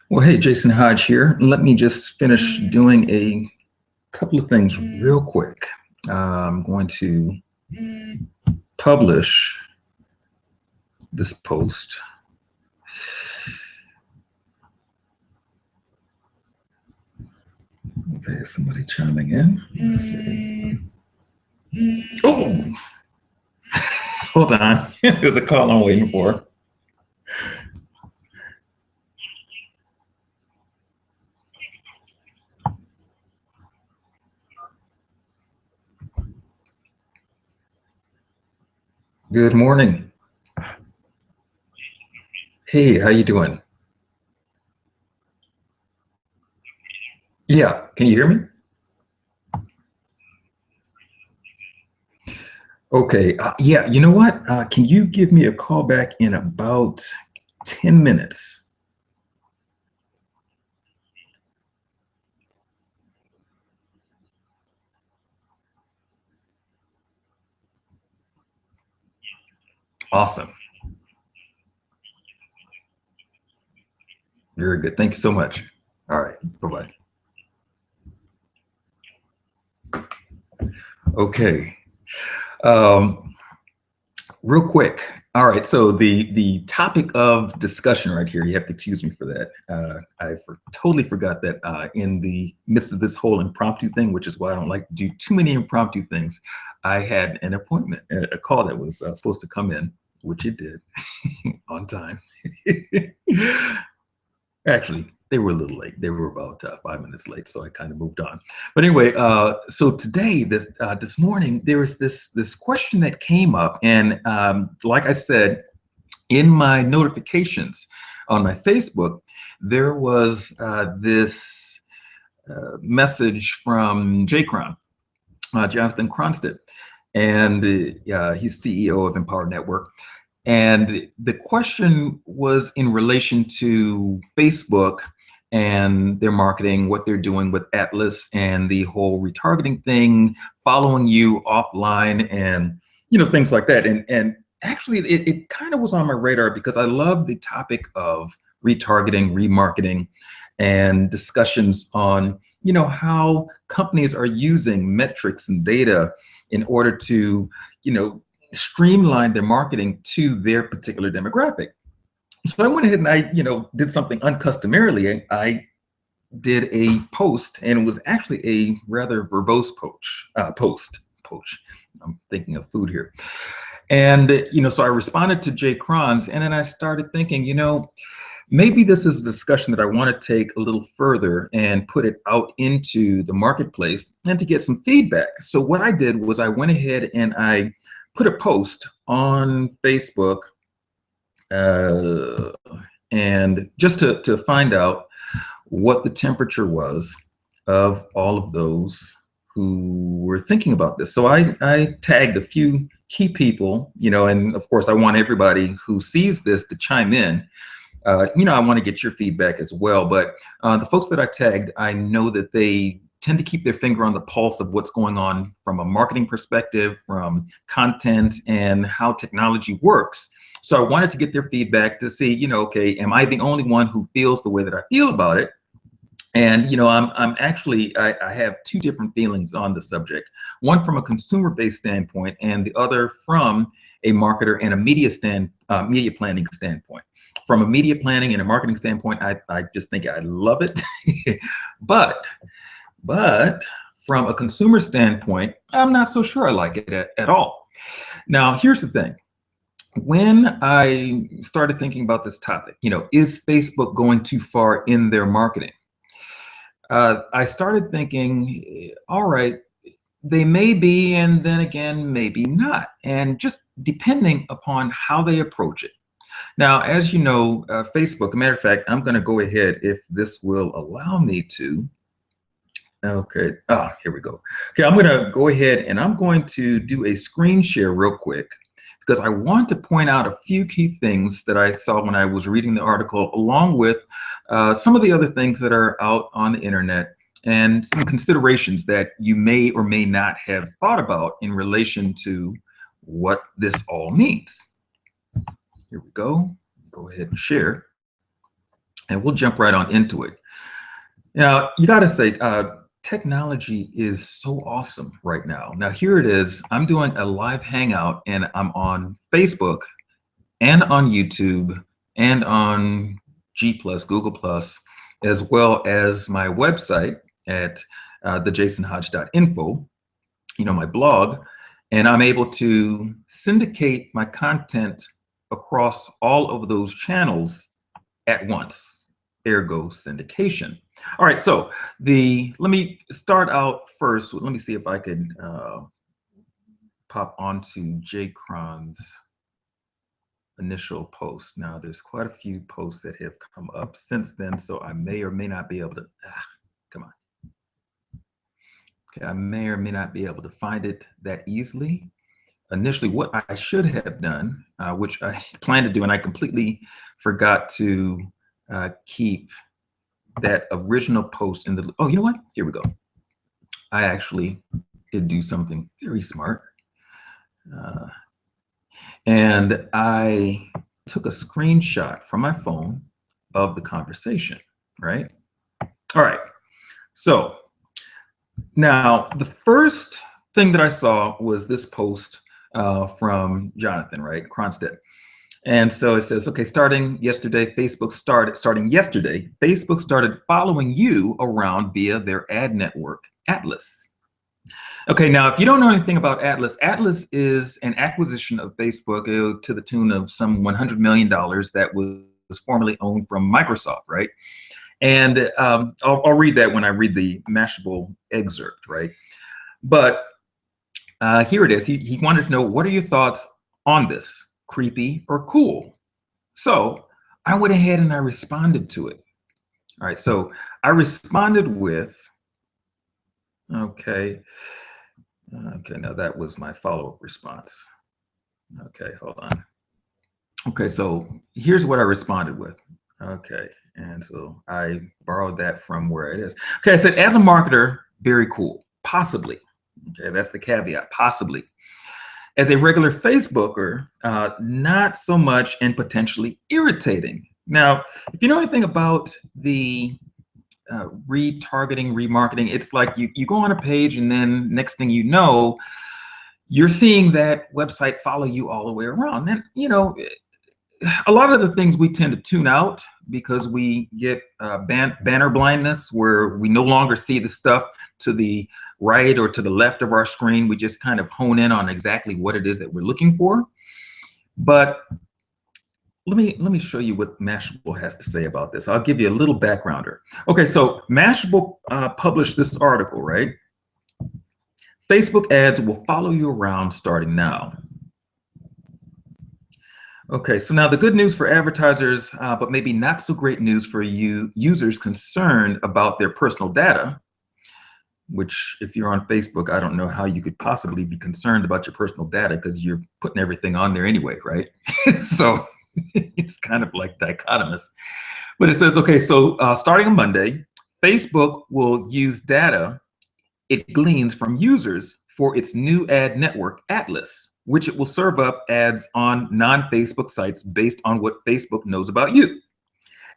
Well, hey, Jason Hodge here. Let me just finish doing a couple of things real quick. I'm going to publish this post. Okay, somebody chiming in. Let's see. Oh, hold on. There's a call I'm waiting for. Good morning. Hey, how you doing? Yeah, can you hear me? Okay, yeah, you know what? Can you give me a call back in about 10 minutes? Awesome. Very good. Thank you so much. All right, bye-bye. Okay. Um, Real quick. All right. So the topic of discussion right here, you have to excuse me for that. Totally forgot that in the midst of this whole impromptu thing, which is why I don't like to do too many impromptu things. I had an appointment, a call that was supposed to come in, which it did on time. Actually, they were a little late. They were about 5 minutes late, so I kind of moved on. But anyway, so today, this morning, there was this question that came up, and like I said, in my notifications on my Facebook, there was this message from Jonathan Cronstedt, and he's CEO of Empower Network. And the question was in relation to Facebook and their marketing, what they're doing with Atlas and the whole retargeting thing, following you offline, and things like that. And actually, it kind of was on my radar because I love the topic of retargeting, remarketing, and discussions on how companies are using metrics and data in order to streamline their marketing to their particular demographic. So I went ahead and I did something uncustomarily. I did a post, and it was actually a rather verbose post. I'm thinking of food here. And so I responded to Jay Cron's, and then I started thinking, maybe this is a discussion that I want to take a little further and put it out into the marketplace and to get some feedback. So what I did was I went ahead and I put a post on Facebook, and just to find out what the temperature was of all of those who were thinking about this. So I tagged a few key people, and of course I want everybody who sees this to chime in. I want to get your feedback as well, but the folks that I tagged, I know that they tend to keep their finger on the pulse of what's going on from a marketing perspective, from content, and how technology works. So I wanted to get their feedback to see, okay, am I the only one who feels the way that I feel about it? And I'm actually, I have two different feelings on the subject. One from a consumer-based standpoint, and the other from a marketer and a media planning standpoint. From a media planning and a marketing standpoint, I just think I love it. But from a consumer standpoint, I'm not so sure I like it at all. Now, here's the thing. When I started thinking about this topic, is Facebook going too far in their marketing? I started thinking, all right, they may be, and then again, maybe not. And just depending upon how they approach it. Now, as you know, Facebook, a matter of fact, I'm going to go ahead, if this will allow me to. Okay, here we go. Okay, I'm going to go ahead and I'm going to do a screen share real quick because I want to point out a few key things that I saw when I was reading the article, along with some of the other things that are out on the internet and some considerations that you may or may not have thought about in relation to what this all means. Here we go. Go ahead and share. and we'll jump right on into it. Now, you got to say, technology is so awesome right now. Now, here it is. I'm doing a live hangout, and I'm on Facebook and on YouTube and on G+, Google+, as well as my website at thejasonhodge.info, my blog, and I'm able to syndicate my content across all of those channels at once, ergo syndication. All right, so let me start out first. Let me see if I could pop onto Jcron's initial post. Now, there's quite a few posts that have come up since then, so I may or may not be able to, come on. Okay, I may or may not be able to find it that easily. Initially, what I should have done, which I planned to do, and I completely forgot to keep that original post in the, oh, you know what? Here we go. I actually did do something very smart. And I took a screenshot from my phone of the conversation, right? All right, so now the first thing that I saw was this post from Jonathan, right, Cronstedt. And so it says, okay, starting yesterday, Facebook started following you around via their ad network, Atlas. Okay, now, if you don't know anything about Atlas, Atlas is an acquisition of Facebook to the tune of some $100 million that was formerly owned from Microsoft, right? And I'll read that when I read the Mashable excerpt, right? But here it is. He wanted to know, what are your thoughts on this? Creepy or cool? So I went ahead and I responded to it. All right, so I responded with, okay, now that was my follow-up response. Okay, hold on. Okay, so here's what I responded with. Okay, and so I borrowed that from where it is. Okay, I said, as a marketer, very cool, possibly. Okay, that's the caveat, possibly. As a regular Facebooker, not so much and potentially irritating. Now, if you know anything about the retargeting, remarketing, it's like you go on a page and then next thing you know, you're seeing that website follow you all the way around. And, a lot of the things we tend to tune out because we get banner blindness, where we no longer see the stuff to the right or to the left of our screen. We just kind of hone in on exactly what it is that we're looking for. But let me show you what Mashable has to say about this. I'll give you a little backgrounder. Okay, so Mashable published this article, right? Facebook ads will follow you around starting now. Okay, so now the good news for advertisers, but maybe not so great news for you users concerned about their personal data, which if you're on Facebook, I don't know how you could possibly be concerned about your personal data because you're putting everything on there anyway, right? So it's kind of like dichotomous. But it says, okay, so starting on Monday, Facebook will use data it gleans from users for its new ad network, Atlas, which it will serve up ads on non-Facebook sites based on what Facebook knows about you.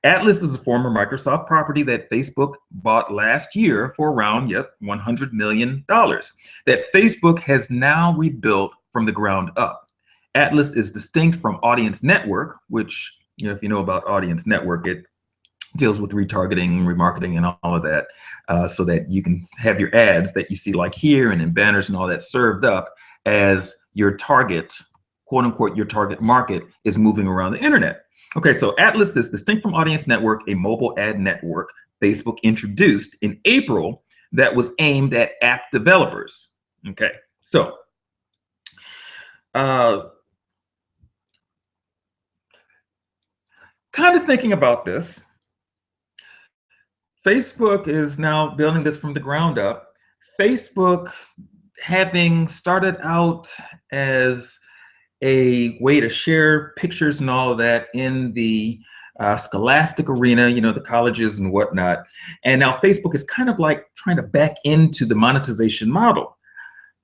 Atlas is a former Microsoft property that Facebook bought last year for around, $100 million that Facebook has now rebuilt from the ground up. Atlas is distinct from Audience Network, which, if you know about Audience Network, it deals with retargeting, remarketing, and all of that, so that you can have your ads that you see like here and in banners and all that served up as your target, quote unquote, your target market is moving around the internet. Okay, so Atlas is distinct from Audience Network, a mobile ad network Facebook introduced in April that was aimed at app developers. Okay, so kind of thinking about this, Facebook is now building this from the ground up. Facebook, having started out as a way to share pictures and all of that in the scholastic arena, the colleges and whatnot. And now Facebook is kind of like trying to back into the monetization model.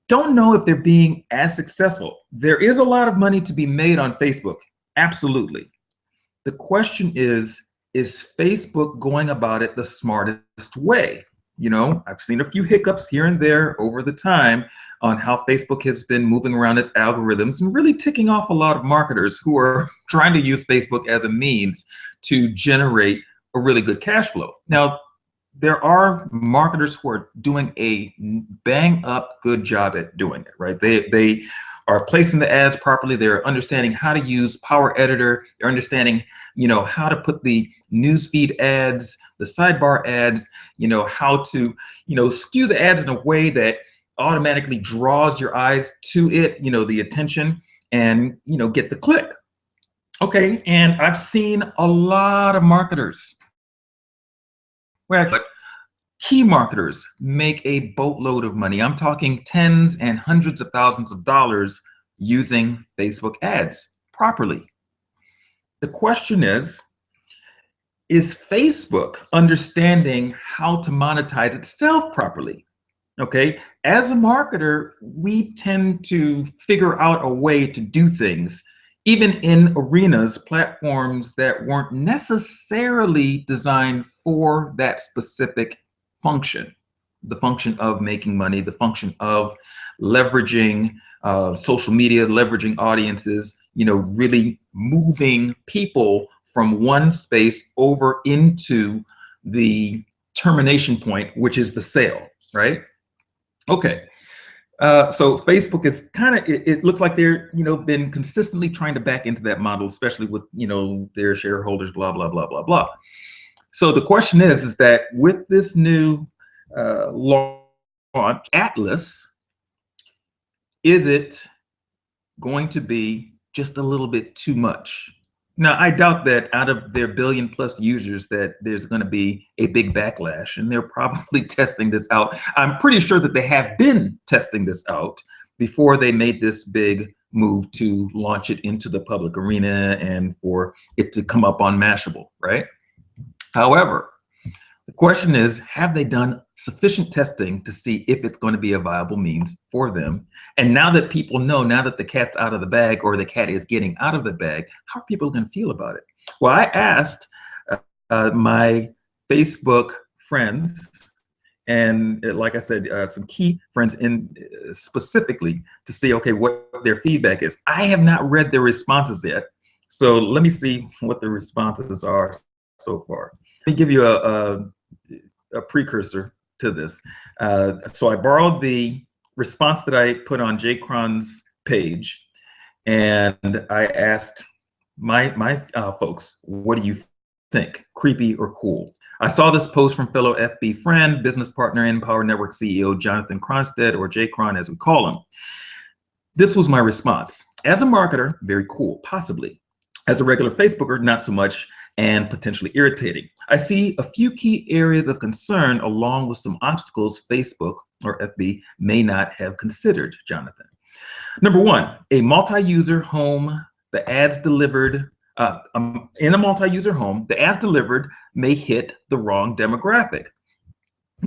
Don't know if they're being as successful. There is a lot of money to be made on Facebook, absolutely. The question is is Facebook going about it the smartest way? You know, I've seen a few hiccups here and there over the time on how Facebook has been moving around its algorithms and really ticking off a lot of marketers who are trying to use Facebook as a means to generate a really good cash flow. Now, there are marketers who are doing a bang up good job at doing it, right? They are placing the ads properly. They're understanding how to use Power Editor. They're understanding, you know, how to put the newsfeed ads, the sidebar ads, you know, how to, you know, skew the ads in a way that automatically draws your eyes to it, you know, the attention, and, you know, get the click. Okay, and I've seen a lot of marketers, well, key marketers make a boatload of money. I'm talking tens and hundreds of thousands of dollars using Facebook ads properly. The question is Facebook understanding how to monetize itself properly? Okay, as a marketer, we tend to figure out a way to do things, even in arenas, platforms that weren't necessarily designed for that specific function, the function of making money, the function of leveraging social media, leveraging audiences, you know, really moving people from one space over into the termination point, which is the sale, right? Okay. So Facebook is kind of, it looks like they're, you know, been consistently trying to back into that model, especially with, you know, their shareholders, blah, blah, blah, blah, blah. So the question is that with this new launch, Atlas, is it going to be just a little bit too much? Now, I doubt that out of their billion plus users that there's going to be a big backlash, and they're probably testing this out. I'm pretty sure that they have been testing this out before they made this big move to launch it into the public arena and for it to come up on Mashable, right? However, the question is, have they done sufficient testing to see if it's going to be a viable means for them? And now that people know, now that the cat's out of the bag, or the cat is getting out of the bag, how are people going to feel about it? Well, I asked my Facebook friends, and like I said, some key friends in specifically to see, okay, what their feedback is. I have not read their responses yet. So let me see what the responses are so far. Let me give you a precursor to this. So I borrowed the response that I put on Jay Cron's page, and I asked my folks, what do you think, creepy or cool? I saw this post from fellow FB friend, business partner, and Power Network CEO Jonathan Cronstead, or Jay Cron as we call him. This was my response. As a marketer, very cool, possibly. As a regular Facebooker, not so much, and potentially irritating. I see a few key areas of concern along with some obstacles Facebook or FB may not have considered, Jonathan. Number one, a multi-user home, the ads delivered, in a multi-user home, the ads delivered may hit the wrong demographic.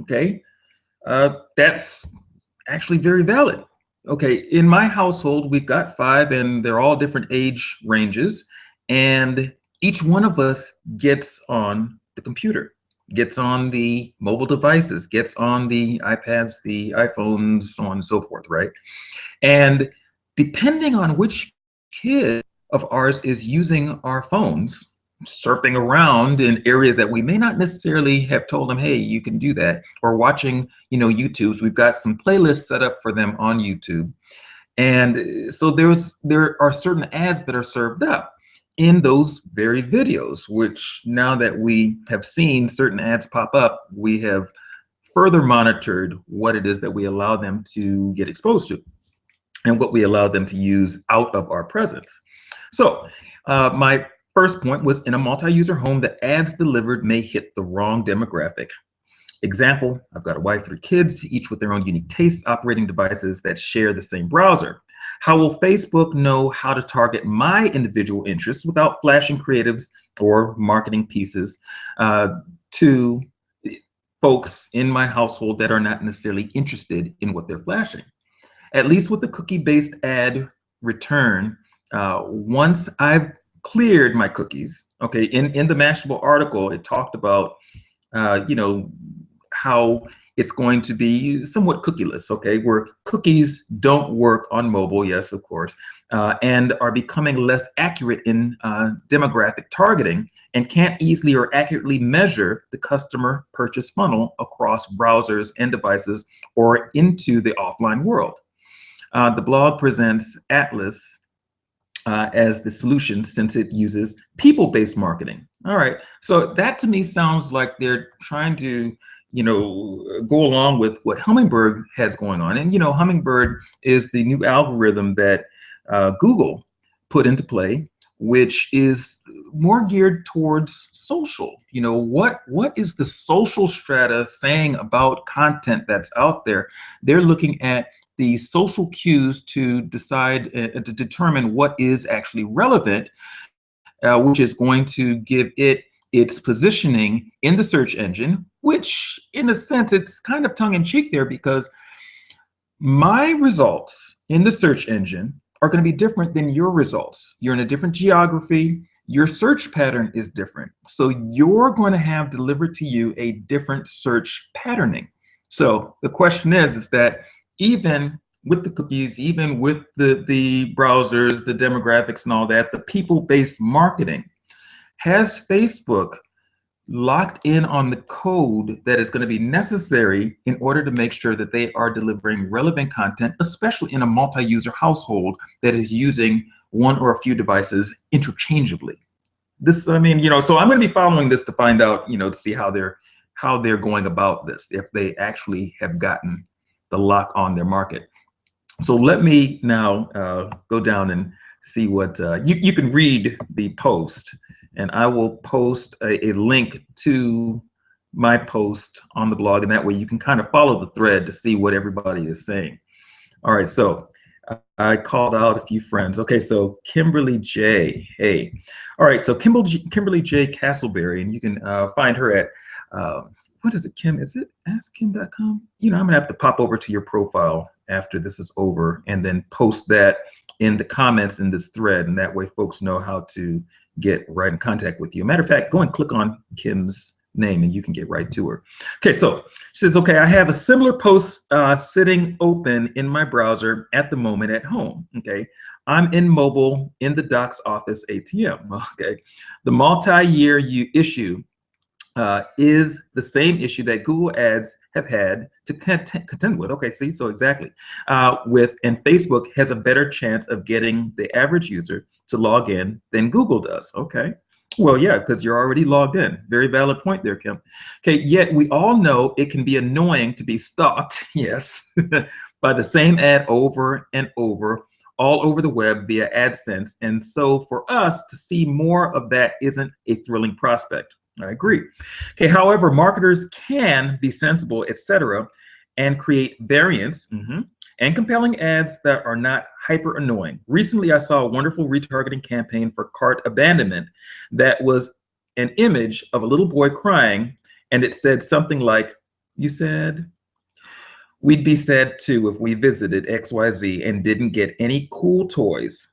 Okay, that's actually very valid. Okay, in my household, we've got 5 and they're all different age ranges, and each one of us gets on the computer, gets on the mobile devices, gets on the iPads, the iPhones, so on and so forth, right? And depending on which kid of ours is using our phones, surfing around in areas that we may not necessarily have told them, hey, you can do that, or watching, you know, YouTubes. We've got some playlists set up for them on YouTube. And so there are certain ads that are served up in those very videos, which now that we have seen certain ads pop up, we have further monitored what it is that we allow them to get exposed to and what we allow them to use out of our presence. So my first point was, in a multi-user home, the ads delivered may hit the wrong demographic. Example, I've got a wife, 3 kids, each with their own unique tastes, operating devices that share the same browser. How will Facebook know how to target my individual interests without flashing creatives or marketing pieces to folks in my household that are not necessarily interested in what they're flashing? At least with the cookie-based ad return, once I've cleared my cookies. Okay, in the Mashable article, it talked about you know, how it's going to be somewhat cookieless, okay, where cookies don't work on mobile, yes, of course, and are becoming less accurate in demographic targeting and can't easily or accurately measure the customer purchase funnel across browsers and devices or into the offline world. The blog presents Atlas as the solution since it uses people-based marketing. All right, so that to me sounds like they're trying to, you know, go along with what Hummingbird has going on. And, you know, Hummingbird is the new algorithm that Google put into play, which is more geared towards social. You know, what is the social strata saying about content that's out there? They're looking at the social cues to decide, to determine what is actually relevant, which is going to give it its positioning in the search engine, which in a sense, it's kind of tongue in cheek there, because my results in the search engine are going to be different than your results. You're in a different geography. Your search pattern is different. So you're going to have delivered to you a different search patterning. So the question is that even with the cookies, even with the browsers, the demographics and all that, the people-based marketing, has Facebook locked in on the code that is going to be necessary in order to make sure that they are delivering relevant content, especially in a multi-user household that is using one or a few devices interchangeably? This, I mean, you know, so I'm going to be following this to find out, you know, to see how they're going about this, if they actually have gotten the lock on their market. So let me now go down and see what you can read the post, and I will post a link to my post on the blog, and that way you can kind of follow the thread to see what everybody is saying. All right, so I called out a few friends. Okay, so Kimberly J. Hey, all right, so Kimberly J. Castleberry, and you can find her at what is it, Kim? Is it askkim.com? You know, I'm gonna have to pop over to your profile after this is over and then post that in the comments in this thread, and that way folks know how to get right in contact with you. Matter of fact, go and click on Kim's name and you can get right to her. Okay, so she says, okay, I have a similar post sitting open in my browser at the moment at home. Okay, I'm in mobile in the doc's office ATM. Okay, the multi-year issue is the same issue that Google Ads have had to contend with. Okay, see, so exactly. And Facebook has a better chance of getting the average user to log in than Google does. Okay, well, yeah, because you're already logged in. Very valid point there, Kim. Okay, yet we all know it can be annoying to be stalked, yes, by the same ad over and over, all over the web via AdSense. And so for us to see more of that isn't a thrilling prospect. I agree. Okay, however, marketers can be sensible, etc., and create variants and compelling ads that are not hyper annoying. Recently, I saw a wonderful retargeting campaign for cart abandonment that was an image of a little boy crying, and it said something like, you said, we'd be sad too if we visited XYZ and didn't get any cool toys.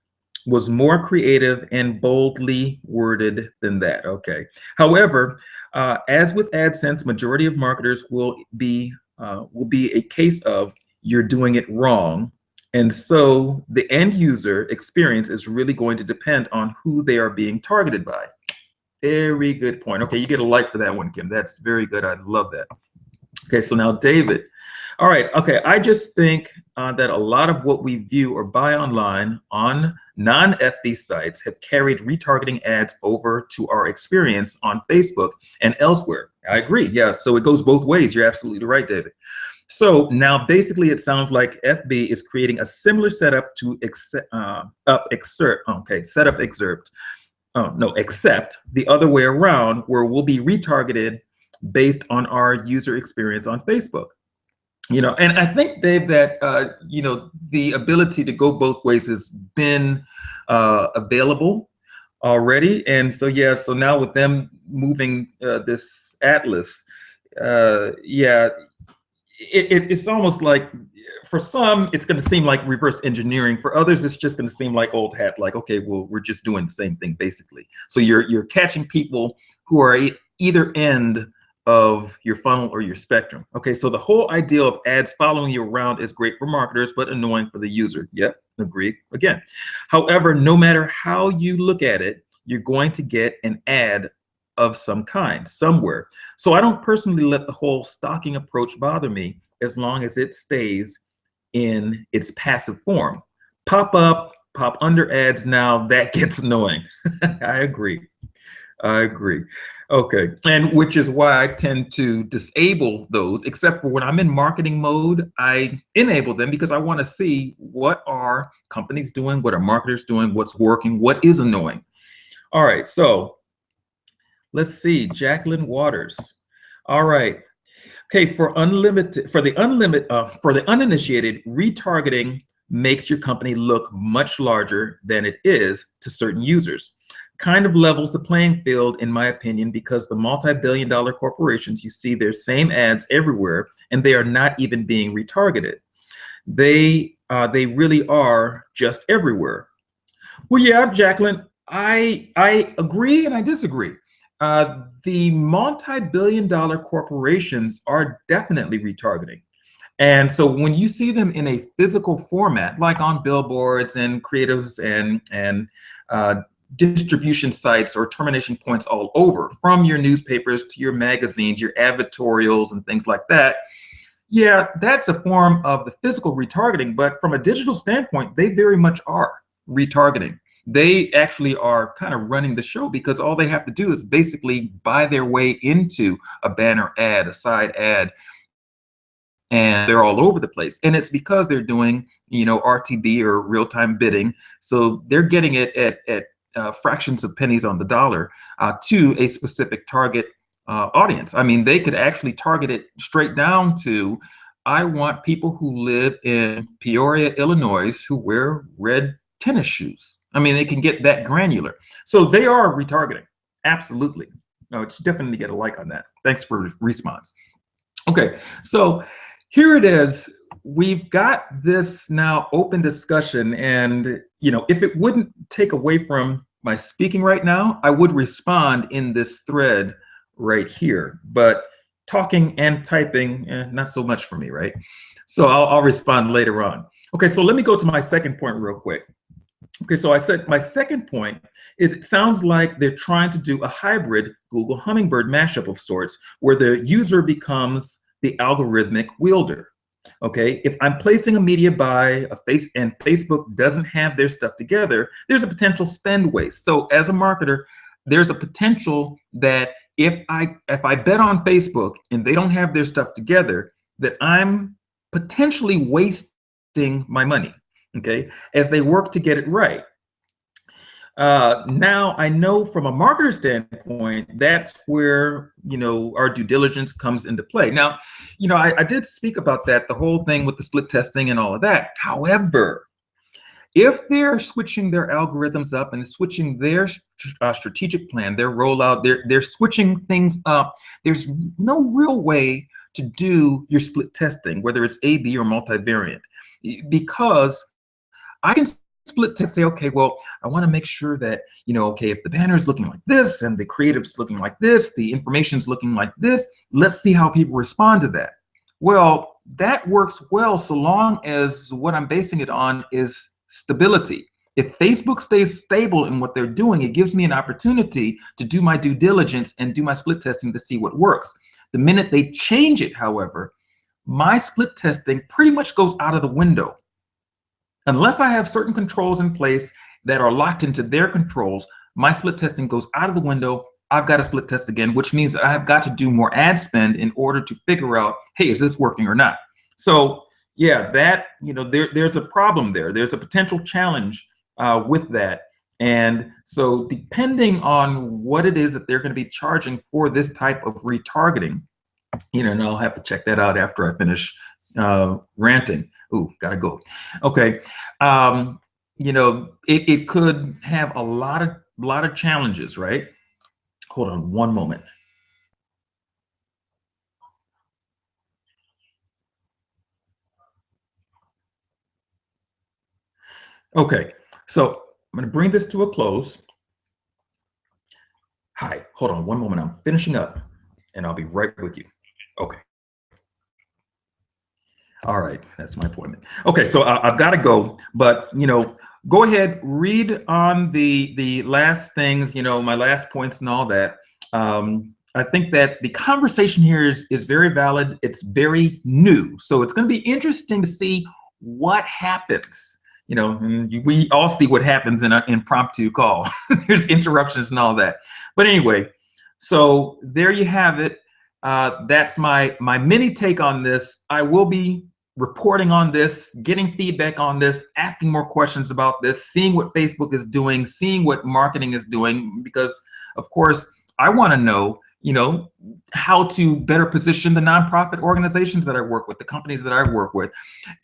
Was more creative and boldly worded than that. Okay. However, as with AdSense, majority of marketers will be a case of you're doing it wrong, and so the end user experience is really going to depend on who they are being targeted by. Very good point. Okay, you get a like for that one, Kim. That's very good. I love that. Okay, so now David. All right, okay, I just think that a lot of what we view or buy online on non-FB sites have carried retargeting ads over to our experience on Facebook and elsewhere. I agree, yeah, so it goes both ways. You're absolutely right, David. So now basically it sounds like FB is creating a similar setup to except the other way around, where we'll be retargeted based on our user experience on Facebook. You know, and I think, Dave, that you know, the ability to go both ways has been available already, and so yeah, so now with them moving this Atlas, yeah, it's almost like for some, it's going to seem like reverse engineering. For others, it's just going to seem like old hat, like, okay, well, we're just doing the same thing, basically. So you're catching people who are at either end of your funnel or your spectrum. Okay, so the whole idea of ads following you around is great for marketers, but annoying for the user. Yep, agree again. However, no matter how you look at it, you're going to get an ad of some kind somewhere. So I don't personally let the whole stalking approach bother me as long as it stays in its passive form. Pop up, pop under ads now, that gets annoying. I agree. I agree. Okay, and which is why I tend to disable those, except for when I'm in marketing mode, I enable them because I want to see what are companies doing, what are marketers doing, what's working, what is annoying. All right, so let's see, Jacqueline Waters. All right. Okay, for the uninitiated, retargeting makes your company look much larger than it is to certain users. Kind of levels the playing field, in my opinion, because the multi-billion-dollar corporations, you see their same ads everywhere, and they are not even being retargeted. They really are just everywhere. Well, yeah, Jacqueline, I agree and I disagree. The multi-billion-dollar corporations are definitely retargeting. And so when you see them in a physical format, like on billboards and creatives and distribution sites or termination points all over, from your newspapers to your magazines, your advertorials and things like that, yeah, that's a form of the physical retargeting. But from a digital standpoint, they very much are retargeting. They actually are kind of running the show because all they have to do is basically buy their way into a banner ad, a side ad, and they're all over the place. And it's because they're doing, RTB or real-time bidding. So they're getting it at fractions of pennies on the dollar to a specific target audience. I mean, they could actually target it straight down to, I want people who live in Peoria, Illinois, who wear red tennis shoes. I mean, they can get that granular. So they are retargeting. Absolutely. No, it's definitely get a like on that. Thanks for response. Okay, so here it is. We've got this now open discussion, and if it wouldn't take away from my speaking right now, I would respond in this thread right here. But talking and typing, not so much for me, right? So I'll respond later on. Okay, so let me go to my second point real quick. Okay, so I said my second point is it sounds like they're trying to do a hybrid Google Hummingbird mashup of sorts where the user becomes the algorithmic wielder. Okay, if I'm placing a media buy and Facebook doesn't have their stuff together, there's a potential spend waste. So as a marketer, there's a potential that if I bet on Facebook and they don't have their stuff together, that I'm potentially wasting my money. Okay, as they work to get it right. Now I know from a marketer standpoint, that's where, our due diligence comes into play. Now, I did speak about that, the whole thing with the split testing and all of that. However, if they're switching their algorithms up and switching their strategic plan, their rollout, they're switching things up, there's no real way to do your split testing, whether it's A/B or multivariate, because I can split test, say, okay, well, I want to make sure that, okay, if the banner is looking like this and the creative's looking like this, the information's looking like this, let's see how people respond to that. Well, that works well so long as what I'm basing it on is stability. If Facebook stays stable in what they're doing, it gives me an opportunity to do my due diligence and do my split testing to see what works. The minute they change it, however, my split testing pretty much goes out of the window. Unless I have certain controls in place that are locked into their controls, my split testing goes out of the window. I've got to split test again, which means that I've got to do more ad spend in order to figure out, hey, is this working or not? So yeah, that, there's a problem there. There's a potential challenge with that. And so depending on what it is that they're going to be charging for this type of retargeting, and I'll have to check that out after I finish ranting. Ooh, gotta go. Okay, it could have a lot of challenges, right? Hold on one moment. Okay, so I'm going to bring this to a close. Hi, hold on one moment. I'm finishing up and I'll be right with you. Okay. All right, that's my appointment. Okay, so I've got to go, but go ahead, read on the last things, my last points and all that. I think that the conversation here is very valid. It's very new, so it's going to be interesting to see what happens. And we all see what happens in an impromptu call. There's interruptions and all that. But anyway, so there you have it. That's my mini take on this. I will be reporting on this, getting feedback on this, asking more questions about this, seeing what Facebook is doing, seeing what marketing is doing, because of course I want to know, how to better position the nonprofit organizations that I work with, the companies that I work with,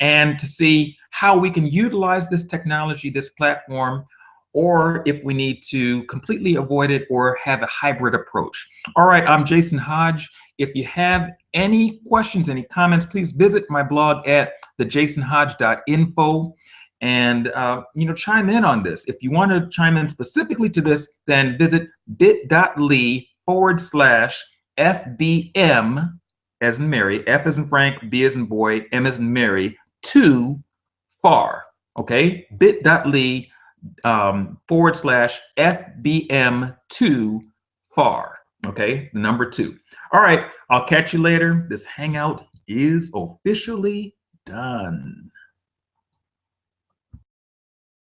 and to see how we can utilize this technology, this platform, or if we need to completely avoid it or have a hybrid approach. All right, I'm Jason Hodge. If you have any questions, any comments, please visit my blog at thejasonhodge.info and chime in on this. If you want to chime in specifically to this, then visit bit.ly/FBM as in Mary, F as in Frank, B as in boy, M as in Mary, 2 far. Okay, bit.ly /FBM2 far. Okay, the number 2. All right, I'll catch you later. This hangout is officially done.